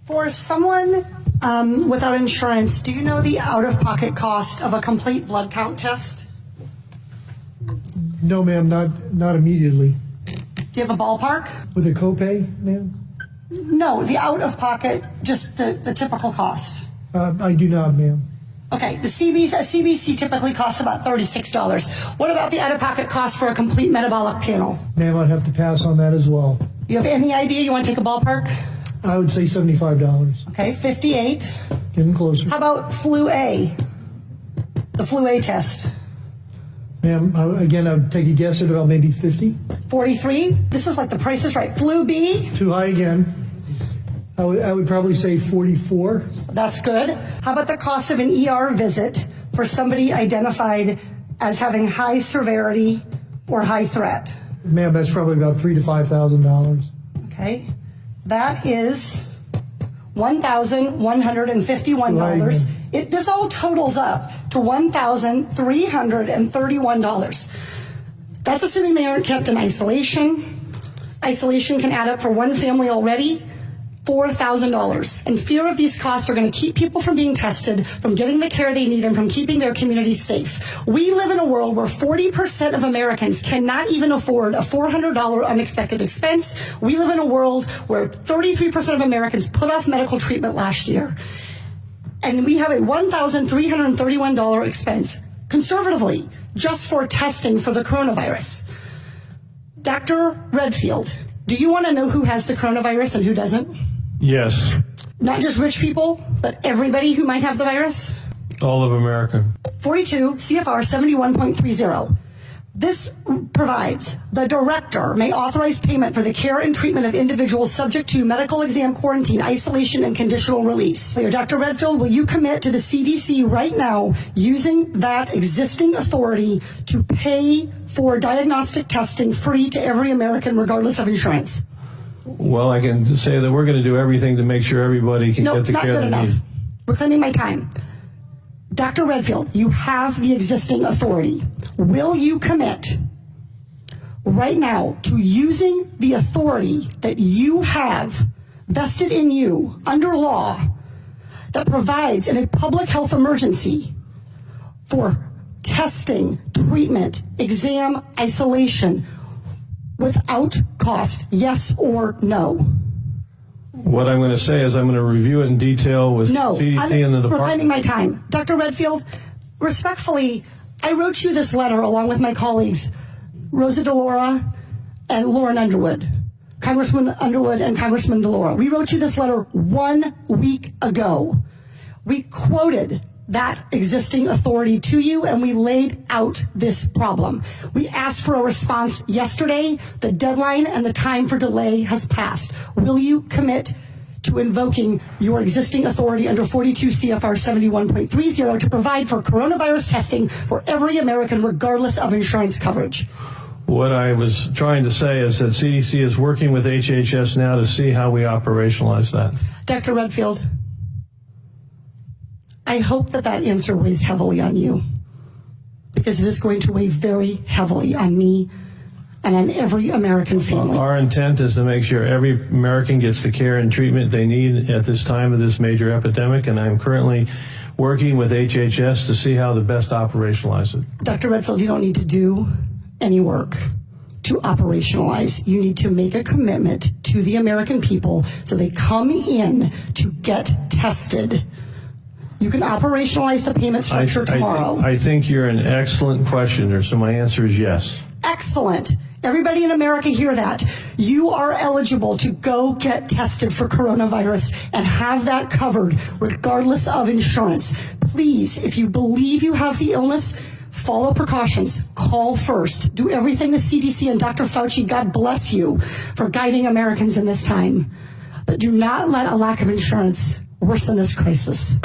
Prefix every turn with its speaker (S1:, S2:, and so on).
S1: For someone without insurance, do you know the out-of-pocket cost of a complete blood count test?
S2: No, ma'am, not immediately.
S1: Do you have a ballpark?
S2: With a copay, ma'am?
S1: No, the out-of-pocket, just the typical cost.
S2: I do not, ma'am.
S1: Okay, a CBC typically costs about $36. What about the out-of-pocket cost for a complete metabolic panel?
S2: Ma'am, I'd have to pass on that as well.
S1: You have any idea? You want to take a ballpark?
S2: I would say $75.
S1: Okay, 58.
S2: Getting closer.
S1: How about flu A? The flu A test.
S2: Ma'am, again, I would take a guess at about maybe 50.
S1: 43. This is like the Price is Right. Flu B.
S2: Too high again. I would probably say 44.
S1: That's good. How about the cost of an ER visit for somebody identified as having high severity or high threat?
S2: Ma'am, that's probably about $3,000 to $5,000.
S1: Okay. That is $1,151. This all totals up to $1,331. That's assuming they aren't kept in isolation. Isolation can add up for one family already, $4,000. And fear of these costs are going to keep people from being tested, from getting the care they need, and from keeping their communities safe. We live in a world where 40% of Americans cannot even afford a $400 unexpected expense. We live in a world where 33% of Americans put off medical treatment last year. And we have a $1,331 expense, conservatively, just for testing for the coronavirus. Dr. Redfield, do you want to know who has the coronavirus and who doesn't?
S3: Yes.
S1: Not just rich people, but everybody who might have the virus?
S3: All of America.
S1: 42 CFR 71.30. This provides the director may authorize payment for the care and treatment of individuals subject to medical exam, quarantine, isolation, and conditional release. So, Dr. Redfield, will you commit to the CDC right now using that existing authority to pay for diagnostic testing free to every American regardless of insurance?
S3: Well, I can say that we're going to do everything to make sure everybody can get the care they need.
S1: No, not good enough. Reclaiming my time. Dr. Redfield, you have the existing authority. Will you commit right now to using the authority that you have vested in you under law that provides in a public health emergency for testing, treatment, exam, isolation without cost, yes or no?
S3: What I'm going to say is I'm going to review it in detail with CDC and the department.
S1: Reclaiming my time. Dr. Redfield, respectfully, I wrote you this letter along with my colleagues, Rosa DeLaura and Lauren Underwood, Congressman Underwood and Congressman DeLaura. We wrote you this letter 1 week ago. We quoted that existing authority to you, and we laid out this problem. We asked for a response yesterday. The deadline and the time for delay has passed. Will you commit to invoking your existing authority under 42 CFR 71.30 to provide for coronavirus testing for every American regardless of insurance coverage?
S3: What I was trying to say is that CDC is working with HHS now to see how we operationalize that.
S1: Dr. Redfield, I hope that answer weighs heavily on you, because it is going to weigh very heavily on me and on every American family.
S3: Our intent is to make sure every American gets the care and treatment they need at this time of this major epidemic, and I'm currently working with HHS to see how to best operationalize it.
S1: Dr. Redfield, you don't need to do any work to operationalize. You need to make a commitment to the American people so they come in to get tested. You can operationalize the payment structure tomorrow.
S3: I think you're an excellent questioner, so my answer is yes.
S1: Excellent. Everybody in America hear that. You are eligible to go get tested for coronavirus and have that covered regardless of insurance. Please, if you believe you have the illness, follow precautions. Call first. Do everything the CDC and Dr. Fauci, God bless you, for guiding Americans in this time. But do not let a lack of insurance worsen this crisis.